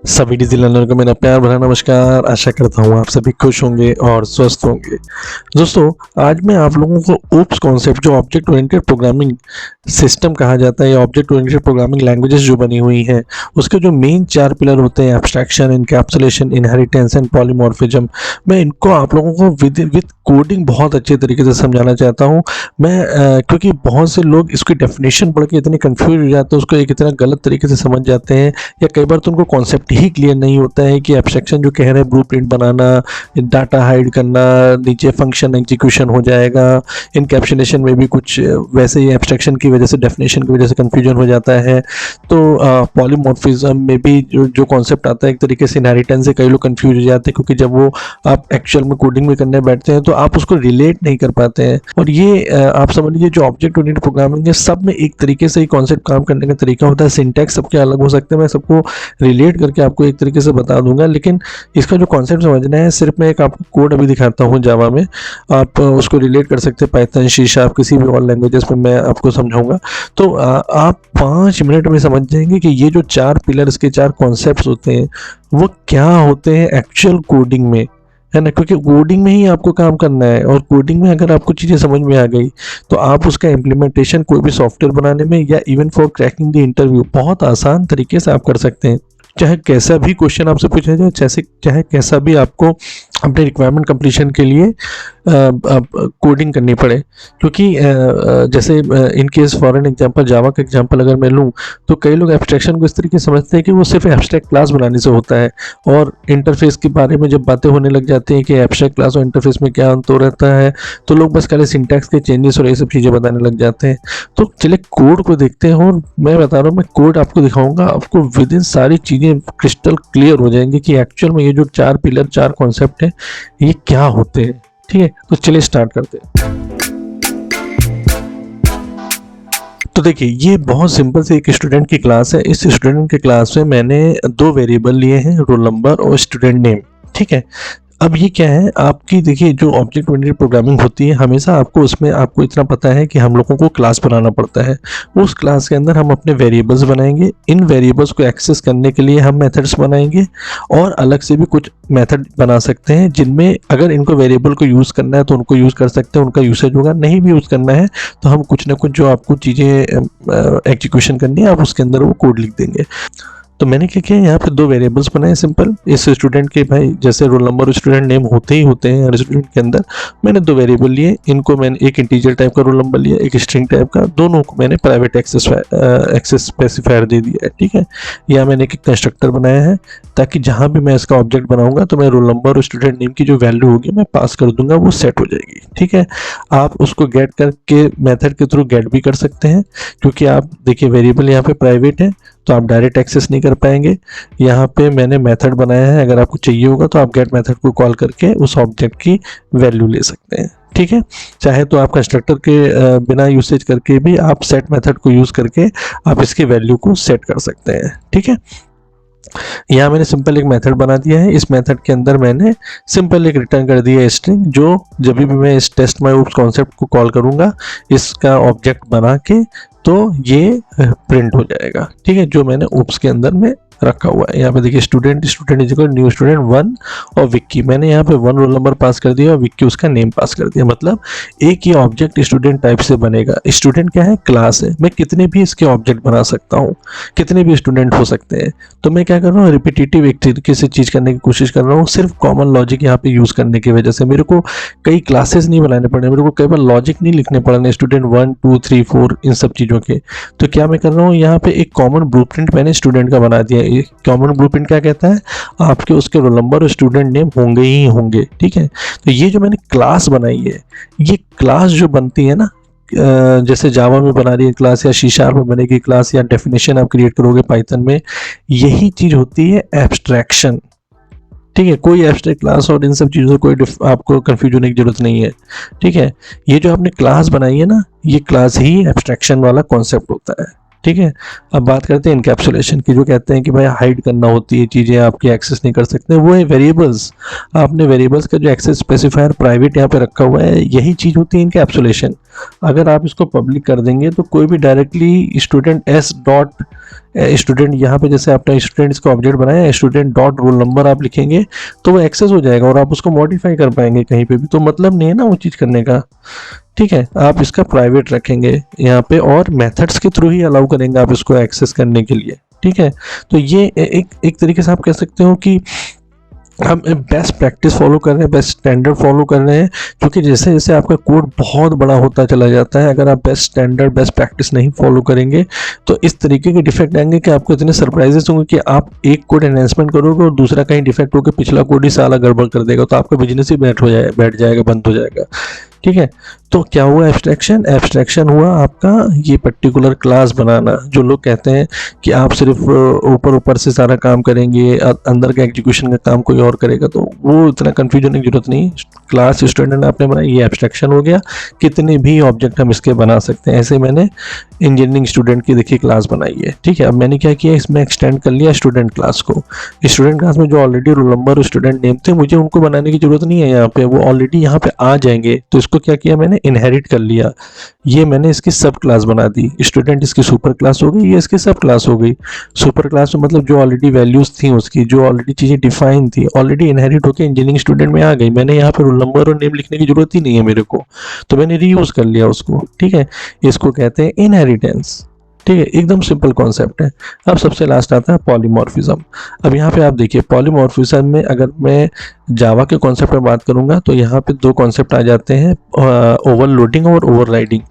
सभी डिजी लर्नर को मेरा प्यार भरा नमस्कार। आशा करता हूँ आप सभी खुश होंगे और स्वस्थ होंगे। दोस्तों, आज मैं आप लोगों को ओप्स कॉन्सेप्ट, जो ऑब्जेक्ट ओरिएंटेड प्रोग्रामिंग सिस्टम कहा जाता है या ऑब्जेक्ट ओरिएंटेड प्रोग्रामिंग लैंग्वेजेस जो बनी हुई हैं, उसके जो मेन 4 पिलर होते हैं, abstraction, encapsulation, inheritance and polymorphism, मैं इनको आप लोगों को विद कोडिंग बहुत अच्छे तरीके से समझाना चाहता हूँ। क्योंकि बहुत से लोग इसकी डेफिनेशन पढ़ के इतने कंफ्यूज हो जाते हैं, उसको एक इतना गलत तरीके से समझ जाते हैं, या कई बार तो उनको कॉन्सेप्ट ही क्लियर नहीं होता है कि एब्स्ट्रैक्शन जो कह रहे हैं ब्लूप्रिंट बनाना, डाटा हाइड करना, नीचे फंक्शन एग्जीक्यूशन हो जाएगा। इनकैप्सुलेशन में भी कुछ वैसे ही एब्स्ट्रैक्शन की वजह से, डेफिनेशन की वजह से कन्फ्यूजन हो जाता है। तो पॉलीमॉर्फिज्म में भी जो कॉन्सेप्ट आता है, एक तरीके से इनहेरिटेंस से कई लोग कन्फ्यूज हो जाते हैं, क्योंकि जब वो आप एक्चुअल में कोडिंग में करने बैठते हैं तो आप उसको रिलेट नहीं कर पाते हैं। और ये आप समझ लीजिए, जो ऑब्जेक्ट ओरिएंटेड प्रोग्रामिंग है, सब में एक तरीके से ही कॉन्सेप्ट काम करने का तरीका होता है। सिंटैक्स सबके अलग हो सकते हैं, मैं सबको रिलेट करके आपको एक तरीके से बता दूंगा, लेकिन इसका जो कॉन्सेप्ट समझना है, सिर्फ मैं एक आपको कोड अभी दिखाता हूँ जावा में, आप उसको रिलेट कर सकते हैं पाइथन, सी शार्प, किसी भी और लैंग्वेजेस में मैं आपको समझाऊंगा। तो आप 5 मिनट में समझ जाएंगे कि ये जो 4 पिलर्स के 4 कॉन्सेप्ट्स होते हैं वो क्या होते हैं एक्चुअल कोडिंग में, है ना। क्योंकि कोडिंग में ही आपको काम करना है, और कोडिंग में अगर आपको चीज़ें समझ में आ गई तो आप उसका इम्प्लीमेंटेशन कोई भी सॉफ्टवेयर बनाने में या even for cracking the interview बहुत आसान तरीके से आप कर सकते हैं। चाहे कैसा भी क्वेश्चन आपसे पूछा जाए, चाहे कैसा भी आपको अपने रिक्वायरमेंट कंप्लीशन के लिए कोडिंग करनी पड़े। क्योंकि जैसे in case for an example, Java का एग्जांपल अगर मैं लूँ, तो कई लोग एब्स्ट्रैक्शन को इस तरीके से समझते हैं कि वो सिर्फ एब्स्ट्रैक्ट क्लास बनाने से होता है, और इंटरफेस के बारे में जब बातें होने लग जाती हैं कि एब्स्ट्रैक्ट क्लास और इंटरफेस में क्या अंतर रहता है, तो लोग बस खाली सिंटैक्स के चेंजेस और ये सब चीज़ें बताने लग जाते हैं। तो चलिए कोड को देखते हैं, और मैं बता रहा हूँ, मैं कोड आपको दिखाऊंगा, आपको विद इन सारी चीज़ें क्रिस्टल क्लियर हो जाएंगी कि एक्चुअल में ये जो 4 पिलर 4 कॉन्सेप्ट है ये क्या होते हैं। ठीक है, तो चलिए स्टार्ट करते हैं। तो देखिए, ये बहुत सिंपल से एक स्टूडेंट की क्लास है। इस स्टूडेंट की क्लास में मैंने 2 वेरिएबल लिए हैं, रोल नंबर और स्टूडेंट नेम। ठीक है, अब ये क्या है आपकी, देखिए, जो ऑब्जेक्ट ओरिएंटेड प्रोग्रामिंग होती है, हमेशा आपको उसमें आपको इतना पता है कि हम लोगों को क्लास बनाना पड़ता है। उस क्लास के अंदर हम अपने वेरिएबल्स बनाएंगे। इन वेरिएबल्स को एक्सेस करने के लिए हम मेथड्स बनाएंगे, और अलग से भी कुछ मेथड बना सकते हैं, जिनमें अगर इनको वेरिएबल को यूज़ करना है तो उनको यूज़ कर सकते हैं, उनका यूसेज होगा। नहीं भी यूज़ करना है तो हम कुछ ना कुछ जो आपको चीज़ें एग्जीक्यूशन करनी है, आप उसके अंदर वो कोड लिख देंगे। तो मैंने क्या किया, यहाँ पे 2 वेरिएबल्स बनाए सिंपल। इस स्टूडेंट के भाई जैसे रोल नंबर और स्टूडेंट नेम होते ही होते हैं हर स्टूडेंट के अंदर, मैंने 2 वेरिएबल लिए। इनको मैंने एक इंटीजर टाइप का रोल नंबर लिया, एक स्ट्रिंग टाइप का, दोनों को मैंने प्राइवेट एक्सेस स्पेसिफायर दे दिया है। ठीक है, यहाँ मैंने एक कंस्ट्रक्टर बनाया है, ताकि जहाँ भी मैं इसका ऑब्जेक्ट बनाऊंगा तो मैं रोल नंबर और स्टूडेंट नेम की जो वैल्यू होगी मैं पास कर दूंगा, वो सेट हो जाएगी। ठीक है, आप उसको गेट करके मेथड के थ्रू गेट भी कर सकते हैं, क्योंकि आप देखिए वेरिएबल यहाँ पे प्राइवेट है तो आप डायरेक्ट एक्सेस नहीं कर पाएंगे। यहाँ पे मैंने मेथड बनाया है, अगर आपको चाहिए होगा तो आप गेट मेथड को कॉल करके उस ऑब्जेक्ट की वैल्यू ले सकते हैं। ठीक है, चाहे तो आप कंस्ट्रक्टर के बिना यूसेज करके भी आप सेट मेथड को यूज़ करके आप इसकी वैल्यू को सेट कर सकते हैं। ठीक है, यहाँ मैंने सिंपल एक मेथड बना दिया है। इस मेथड के अंदर मैंने सिंपल एक रिटर्न कर दिया है स्ट्रिंग, जो जब भी मैं इस टेस्ट माय ओप्स कॉन्सेप्ट को कॉल करूँगा, इसका ऑब्जेक्ट बना के, तो ये प्रिंट हो जाएगा। ठीक है, जो मैंने ओप्स के अंदर में रखा हुआ है। यहाँ पे देखिए student is equal new student 1 और विक्की, मैंने यहाँ पे 1 रोल नंबर पास कर दिया और विक्की उसका नेम पास कर दिया। मतलब एक ही ऑब्जेक्ट स्टूडेंट टाइप से बनेगा। स्टूडेंट क्या है, क्लास है। मैं कितने भी इसके ऑब्जेक्ट बना सकता हूँ, कितने भी स्टूडेंट हो सकते हैं। तो मैं क्या कर रहा हूँ, रिपीटेटिव एक तरीके से चीज़ करने की कोशिश कर रहा हूँ, सिर्फ कॉमन लॉजिक यहाँ पे यूज़ करने की वजह से मेरे को कई क्लासेस नहीं बनाने पड़े, मेरे को कई बार लॉजिक नहीं लिखने पड़े स्टूडेंट 1 2 3 4 इन सब चीज़ों के। तो क्या मैं कर रहा हूँ, यहाँ पे एक कॉमन ब्लूप्रिंट मैंने स्टूडेंट का बना दिया। ये कॉमन ब्लूप्रिंट क्या कहता है, आपके उसके रोल नंबर और स्टूडेंट नेम होंगे ही होंगे। ठीक है, तो ये जो मैंने क्लास बनाई है, ये क्लास जो बनती है ना, जैसे जावा में बना रही है क्लास, या सी शार्प में बनेगी क्लास, या डेफिनेशन आप क्रिएट करोगे पाइथन में, यही चीज़ होती है एब्स्ट्रैक्शन। ठीक है, कोई एब्स्ट्रैक्ट क्लास और इन सब चीज़ों से कोई आपको कंफ्यूज होने की जरूरत नहीं है। ठीक है, ये जो आपने क्लास बनाई है ना, ये क्लास ही एब्स्ट्रैक्शन वाला कॉन्सेप्ट होता है। ठीक है। अब बात करते हैं इनकैप्सुलेशन की, जो कहते हैं कि भाई हाइड करना होती है चीज़ें, आपकी एक्सेस नहीं कर सकते, वो है वेरिएबल्स। आपने वेरिएबल्स का जो एक्सेस स्पेसिफायर प्राइवेट यहाँ पे रखा हुआ है, यही चीज़ होती है इनकैप्सुलेशन। अगर आप इसको पब्लिक कर देंगे तो कोई भी directly student S dot student, यहाँ पे जैसे आपने स्टूडेंट इसका ऑब्जेक्ट बनाया, स्टूडेंट डॉट रोल नंबर आप लिखेंगे तो वो एक्सेस हो जाएगा और आप उसको मॉडिफाई कर पाएंगे कहीं पे भी, तो मतलब नहीं है ना वो चीज़ करने का। ठीक है, आप इसका प्राइवेट रखेंगे यहाँ पे और मेथड्स के थ्रू ही अलाउ करेंगे आप इसको एक्सेस करने के लिए। ठीक है, तो ये एक तरीके से आप कह सकते हो कि हम बेस्ट प्रैक्टिस फॉलो कर रहे हैं, बेस्ट स्टैंडर्ड फॉलो कर रहे हैं, क्योंकि जैसे जैसे आपका कोड बहुत बड़ा होता चला जाता है, अगर आप बेस्ट स्टैंडर्ड बेस्ट प्रैक्टिस नहीं फॉलो करेंगे तो इस तरीके के डिफेक्ट आएंगे कि आपको इतने सरप्राइजेस होंगे कि आप एक कोड एनहेंसमेंट करोगे और दूसरा कहीं डिफेक्ट होकर पिछला कोड ही साला गड़बड़ कर देगा, तो आपका बिजनेस ही बैठ जाएगा, बंद हो जाएगा। ठीक है, तो क्या हुआ एब्स्ट्रैक्शन? एब्स्ट्रैक्शन हुआ आपका ये पर्टिकुलर क्लास बनाना। जो लोग कहते हैं कि आप सिर्फ ऊपर ऊपर से सारा काम करेंगे, अंदर का एग्जीक्यूशन का काम कोई और करेगा, तो वो इतना कंफ्यूजन होने की जरूरत नहीं। क्लास स्टूडेंट ने आपने बनाया, ये एब्स्ट्रैक्शन हो गया, कितने भी ऑब्जेक्ट हम इसके बना सकते हैं। ऐसे मैंने इंजीनियरिंग स्टूडेंट की देखिए क्लास बनाई है। ठीक है, अब मैंने क्या किया, इसमें एक्सटेंड कर लिया स्टूडेंट क्लास को। स्टूडेंट क्लास में जो ऑलरेडी रोल नंबर और स्टूडेंट नेम थे, मुझे उनको बनाने की जरूरत नहीं है, यहाँ पे वो ऑलरेडी यहाँ पे आ जाएंगे। तो इसको क्या किया मैंने, इनहेरिट कर लिया। ये मैंने इसकी सब क्लास बना दी, स्टूडेंट इसकी सुपर क्लास हो गई, ये इसकी सब क्लास हो गई। सुपर क्लास में मतलब जो ऑलरेडी वैल्यूज थी उसकी, जो ऑलरेडी चीजें डिफाइन थी, ऑलरेडी इनहेरिट होकर इंजीनियरिंग स्टूडेंट में आ गई। मैंने यहाँ पे रोल नंबर और नेम लिखने की जरूरत ही नहीं है मेरे को, तो मैंने रीयूज कर लिया उसको। ठीक है, इसको कहते हैं इनहेरिटेंस। ठीक है, एकदम सिंपल कॉन्सेप्ट है। अब सबसे लास्ट आता है पॉलीमॉर्फिज्म। अब यहाँ पे आप देखिए, पॉलीमॉर्फिज्म में अगर मैं जावा के कॉन्सेप्ट में बात करूंगा तो यहाँ पे दो कॉन्सेप्ट आ जाते हैं, ओवरलोडिंग और ओवरराइडिंग,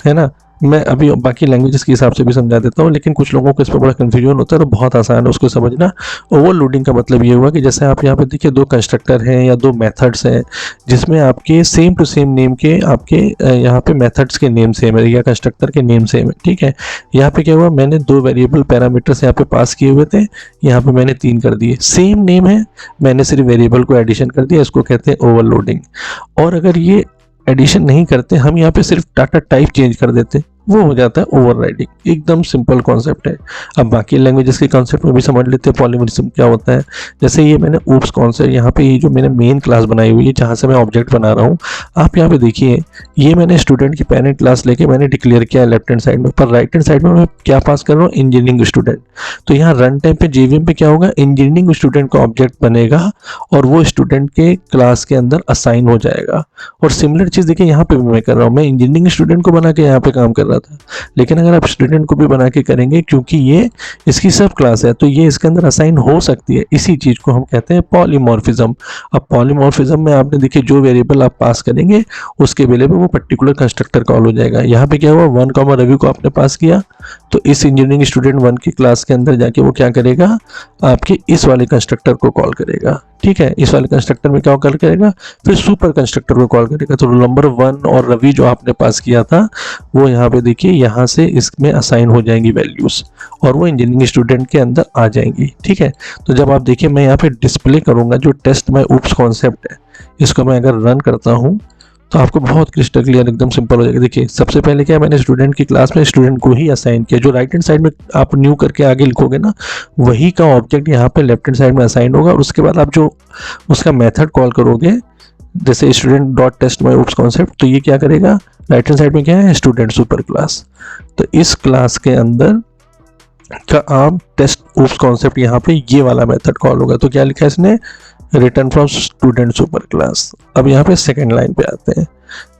है ना। मैं अभी बाकी लैंग्वेजेस के हिसाब से भी समझा देता हूँ, लेकिन कुछ लोगों को इस पर बड़ा कन्फ्यूजन होता है, तो बहुत आसान है उसको समझना। ओवरलोडिंग का मतलब ये हुआ कि जैसे आप यहाँ पे देखिए दो कंस्ट्रक्टर हैं या दो मेथड्स हैं, जिसमें आपके सेम टू सेम नेम के आपके यहाँ पे मेथड्स के नेम सेम है या कंस्ट्रक्टर के नेम सेम है। ठीक है, यहाँ पे क्या हुआ, मैंने दो वेरिएबल पैरामीटर्स यहाँ पे पास किए हुए थे, यहाँ पे मैंने 3 कर दिए, सेम नेम है, मैंने सिर्फ वेरिएबल को एडिशन कर दिया, इसको कहते हैं ओवरलोडिंग। और अगर ये एडिशन नहीं करते, हम यहाँ पे सिर्फ डाटा टाइप चेंज कर देते, वो हो जाता है ओवरराइडिंग। एकदम सिंपल कॉन्सेप्ट है। अब बाकी लैंग्वेजेस के कॉन्सेप्ट में भी समझ लेते हैं पॉलीमॉर्फिज्म क्या होता है। जैसे ये मैंने ऊप्स कॉन्सेप्ट, यहाँ पे ये जो मैंने मेन क्लास बनाई हुई है जहाँ से मैं ऑब्जेक्ट बना रहा हूँ, आप यहाँ पे देखिए, ये मैंने स्टूडेंट की पेरेंट क्लास लेके मैंने डिक्लेयर किया लेफ्ट हैंड साइड में, पर राइट हैंड साइड में मैं क्या पास कर रहा हूँ, इंजीनियरिंग स्टूडेंट। तो यहाँ रन टाइम पे जेवीएम पे क्या होगा, इंजीनियरिंग स्टूडेंट का ऑब्जेक्ट बनेगा और वो स्टूडेंट के क्लास के अंदर असाइन हो जाएगा। और सिमिलर चीज देखिए यहाँ पे भी मैं कर रहा हूँ, मैं इंजीनियरिंग स्टूडेंट को बना के यहाँ पे काम कर रहा था, लेकिन अगर आप स्टूडेंट को भी बना के करेंगे, क्योंकि ये इसकी सब क्लास है, तो ये इसके अंदर असाइन हो सकती है। इसी चीज को हम कहते हैं पॉलीमॉर्फिज्म। अब पॉलीमॉर्फिज्म में आपने देखिए जो वेरिएबल आप पास करेंगे उसके बेले पे वो पर्टिकुलर कंस्ट्रक्टर कॉल हो जाएगा। यहाँ पे क्या हुआ, 1, रवि को आपने पास किया, तो इस इंजीनियरिंग स्टूडेंट 1 की क्लास के अंदर जाके वो क्या करेगा, आपके इस वाले कंस्ट्रक्टर को कॉल करेगा। ठीक है, इस वाले कंस्ट्रक्टर में क्या कॉल करेगा, फिर सुपर कंस्ट्रक्टर को कॉल करेगा। तो रोल नंबर 1 और रवि जो आपने पास किया था, वो यहाँ पे देखिए यहाँ से इसमें असाइन हो जाएंगी वैल्यूज और वो इंजीनियरिंग स्टूडेंट के अंदर आ जाएंगी। ठीक है, तो जब आप देखिए मैं यहाँ पे डिस्प्ले करूंगा जो टेस्ट माय ऊप्स कॉन्सेप्ट है, इसको मैं अगर रन करता हूँ तो आपको बहुत क्रिस्टल क्लियर एकदम सिंपल हो जाएगा। देखिए सबसे पहले क्या, मैंने स्टूडेंट की क्लास में स्टूडेंट को ही असाइन किया। जो राइट हैंड साइड में आप न्यू करके आगे लिखोगे ना, वही का ऑब्जेक्ट यहाँ पे लेफ्ट हैंड साइड में असाइन होगा। और उसके बाद आप जो उसका मेथड कॉल करोगे, जैसे student dot test my oops concept, तो ये क्या करेगा, राइट हैंड साइड में क्या है, स्टूडेंट सुपर क्लास। तो इस क्लास के अंदर का आप टेस्ट ऊप्स कॉन्सेप्ट, यहाँ पे ये वाला मेथड कॉल होगा। तो क्या लिखा है इसने, return from student super class. अब यहाँ पे सेकंड लाइन पे आते हैं,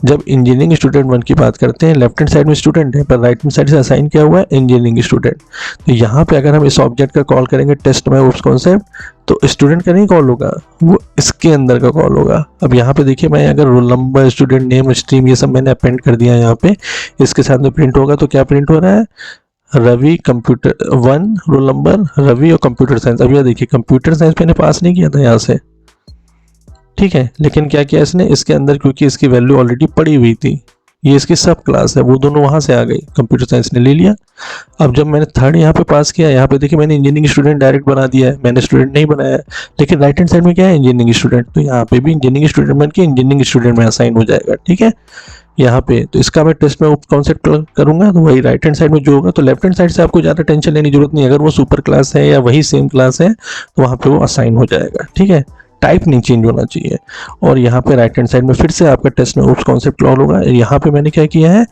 जब इंजीनियरिंग स्टूडेंट 1 की बात करते हैं, लेफ्ट हैंड साइड में स्टूडेंट है पर राइट हैंड साइड से असाइन किया हुआ है इंजीनियरिंग स्टूडेंट। तो यहाँ पे अगर हम इस ऑब्जेक्ट का कॉल करेंगे टेस्ट माय ऊप्स कॉन्सेप्ट, तो स्टूडेंट का नहीं कॉल होगा, वो इसके अंदर का कॉल होगा। अब यहाँ पे देखिए मैं अगर roll number, student name, stream, ये सब मैंने अपेंड कर दिया यहाँ पे, इसके साथ में प्रिंट होगा। तो क्या प्रिंट हो रहा है, Ravi computer 1 roll number, Ravi और कंप्यूटर साइंस। अब यह देखिए कंप्यूटर साइंस मैंने पास नहीं किया था यहाँ से, ठीक है, लेकिन क्या किया इसने, इसके अंदर क्योंकि इसकी वैल्यू ऑलरेडी पड़ी हुई थी, ये इसकी सब क्लास है, वो दोनों वहां से आ गई, कंप्यूटर साइंस ने ले लिया। अब जब मैंने थर्ड यहाँ पे पास किया, यहाँ पे देखिए मैंने इंजीनियरिंग स्टूडेंट डायरेक्ट बना दिया है, मैंने स्टूडेंट नहीं बनाया है, लेकिन राइट हैंड साइड में क्या है, इंजीनियरिंग स्टूडेंट। तो यहाँ पे भी इंजीनियरिंग स्टूडेंट बन के इंजीनियरिंग स्टूडेंट में असाइन हो जाएगा। ठीक है, यहाँ पे, तो इसका मैं टेस्ट में उप कॉन्सेप्ट करूंगा तो वही राइट हैंड साइड में जो होगा, तो लेफ्ट हैंड साइड से आपको ज़्यादा टेंशन लेने की जरूरत नहीं है। अगर वो सुपर क्लास है या वही सेम क्लास है तो वहाँ पे वो असाइन हो जाएगा, ठीक है, टाइप नहीं चेंज होना चाहिए। और यहाँ पे राइट हैंड साइड में फिर से आपका टेस्ट में उप्स कॉन्सेप्ट कॉल होगा। यहाँ पे मैंने क्या किया है,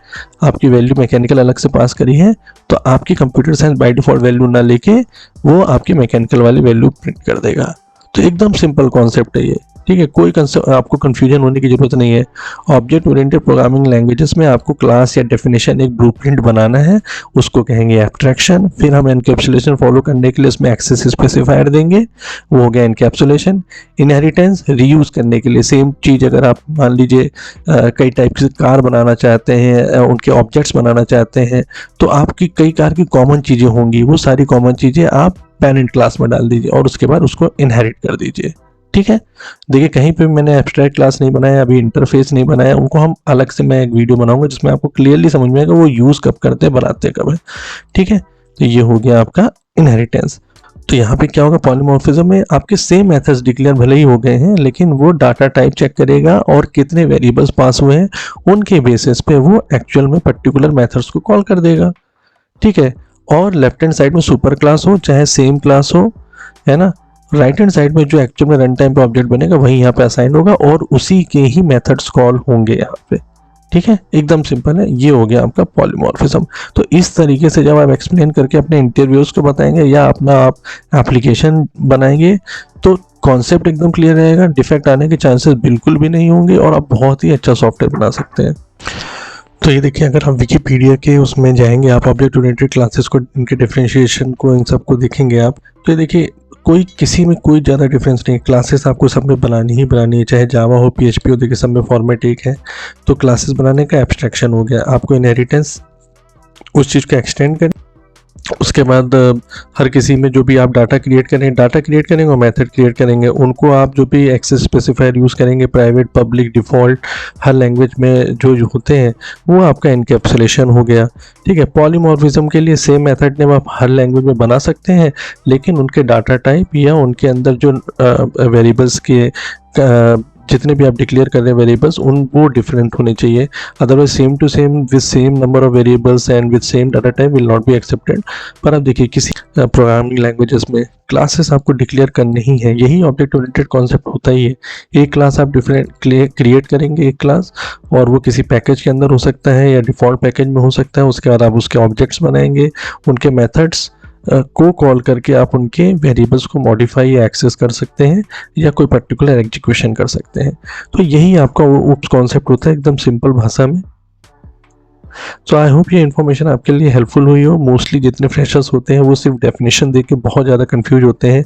आपकी वैल्यू मैकेनिकल अलग से पास करी है, तो आपकी computer science by default value ना लेके वो आपकी मैकेनिकल वाली वैल्यू प्रिंट कर देगा। तो एकदम सिंपल कॉन्सेप्ट है ये, ठीक है, कोई आपको कंफ्यूजन होने की जरूरत नहीं है। ऑब्जेक्ट ओरिएंटेड प्रोग्रामिंग लैंग्वेजेस में आपको क्लास या डेफिनेशन एक ब्लूप्रिंट बनाना है, उसको कहेंगे एब्स्ट्रैक्शन। फिर हम एनकैप्सुलेशन फॉलो करने के लिए उसमें एक्सेस स्पेसिफायर देंगे, वो हो गया एनकैप्सुलेशन। इनहेरिटेंस रीयूज करने के लिए सेम चीज़, अगर आप मान लीजिए कई टाइप की कार बनाना चाहते हैं, उनके ऑब्जेक्ट्स बनाना चाहते हैं, तो आपकी कई कार की कॉमन चीज़ें होंगी, वो सारी कॉमन चीज़ें आप पेरेंट क्लास में डाल दीजिए और उसके बाद उसको इनहेरिट कर दीजिए, ठीक है। देखिए कहीं पे मैंने एब्स्ट्रैक्ट क्लास नहीं बनाया, अभी इंटरफेस नहीं बनाया, उनको हम अलग से मैं एक वीडियो बनाऊंगा जिसमें आपको क्लियरली समझ में आएगा वो यूज़ कब करते हैं, बनाते कब है, ठीक है। तो ये हो गया आपका इनहेरिटेंस। तो यहाँ पे क्या होगा, पॉलीमॉर्फिज्म में आपके सेम मेथड्स डिक्लेयर भले ही हो गए हैं, लेकिन वो डाटा टाइप चेक करेगा और कितने वेरिएबल्स पास हुए हैं उनके बेसिस पे वो एक्चुअल में पर्टिकुलर मेथड्स को कॉल कर देगा, ठीक है। और लेफ्ट हैंड साइड में सुपर क्लास हो चाहे सेम क्लास हो, है ना, राइट हैंड साइड में जो एक्चुअल में रन टाइम पे ऑब्जेक्ट बनेगा वही यहाँ पे असाइन होगा और उसी के ही मेथड्स कॉल होंगे यहाँ पे, ठीक है, एकदम सिंपल है। ये हो गया आपका पॉलीमॉर्फिज्म। तो इस तरीके से जब आप एक्सप्लेन करके अपने इंटरव्यूज को बताएंगे या अपना आप एप्लीकेशन बनाएंगे तो कॉन्सेप्ट एकदम क्लियर रहेगा, डिफेक्ट आने के चांसेस बिल्कुल भी नहीं होंगे और आप बहुत ही अच्छा सॉफ्टवेयर बना सकते हैं। तो ये देखिए, अगर हम विकिपीडिया के उसमें जाएंगे, आप ऑब्जेक्ट ओरिएंटेड क्लासेस को, इनके डिफरेंशिएशन को, इन सबको देखेंगे आप, तो ये देखिए कोई किसी में कोई ज़्यादा डिफरेंस नहीं है। क्लासेस आपको सब में बनानी ही बनानी है, चाहे जावा हो PHP हो, देखिए सब में फॉर्मेट एक है। तो क्लासेस बनाने का एब्स्ट्रैक्शन हो गया, आपको इनहेरिटेंस उस चीज़ को एक्सटेंड करें। उसके बाद हर किसी में जो भी आप डाटा क्रिएट करेंगे और मेथड क्रिएट करेंगे, उनको आप जो भी एक्सेस स्पेसिफायर यूज़ करेंगे, प्राइवेट, पब्लिक, डिफ़ॉल्ट, हर लैंग्वेज में जो होते हैं वो आपका एनकैप्सुलेशन हो गया, ठीक है। पॉलीमॉर्फिज्म के लिए सेम मेथड नेम आप हर लैंग्वेज में बना सकते हैं, लेकिन उनके डाटा टाइप या उनके अंदर जो वेरिएबल्स के जितने भी आप डिक्लेयर कर रहे हैं वेरिएबल्स, उन वो डिफरेंट होने चाहिए। Otherwise same to same with same number of variables and with same data type will not be accepted. पर अब देखिए किसी प्रोग्रामिंग लैंग्वेजेस में क्लासेस आपको डिक्लेयर करनी ही है, यही ऑब्जेक्ट ओरिएंटेड कॉन्सेप्ट होता ही है। एक क्लास आप डिफरेंट क्रिएट करेंगे, एक क्लास, और वो किसी पैकेज के अंदर हो सकता है या डिफ़ॉल्ट पैकेज में हो सकता है। उसके बाद आप उसके ऑब्जेक्ट्स बनाएंगे, उनके मेथड्स को कॉल करके आप उनके वेरिएबल्स को मॉडिफाई या एक्सेस कर सकते हैं या कोई पर्टिकुलर एग्जीक्यूशन कर सकते हैं। तो यही आपका उप्स कॉन्सेप्ट होता है एकदम सिंपल भाषा में। सो आई होप ये इन्फॉर्मेशन आपके लिए हेल्पफुल हुई हो। मोस्टली जितने फ्रेशर्स होते हैं वो सिर्फ डेफिनेशन देख के बहुत ज़्यादा कंफ्यूज होते हैं,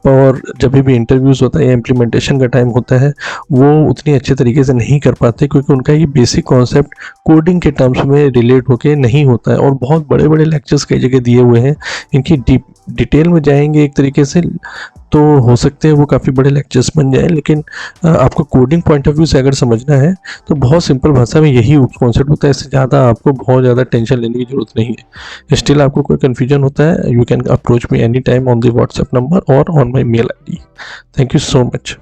और जब भी इंटरव्यूज़ होता है या इम्प्लीमेंटेशन का टाइम होता है वो उतनी अच्छे तरीके से नहीं कर पाते, क्योंकि उनका ये बेसिक कॉन्सेप्ट कोडिंग के टर्म्स में रिलेट होके नहीं होता है। और बहुत बड़े बड़े लेक्चर्स कई जगह दिए हुए हैं, इनकी डिटेल में जाएंगे एक तरीके से तो हो सकते हैं वो काफ़ी बड़े लेक्चर्स बन जाए, लेकिन आपको कोडिंग पॉइंट ऑफ व्यू से अगर समझना है तो बहुत सिंपल भाषा में यही कॉन्सेप्ट होता है। इससे ज़्यादा आपको बहुत ज़्यादा टेंशन लेने की ज़रूरत नहीं है। स्टिल आपको कोई कन्फ्यूजन होता है, you can approach me any time on the WhatsApp number और on my mail ID। Thank you so much.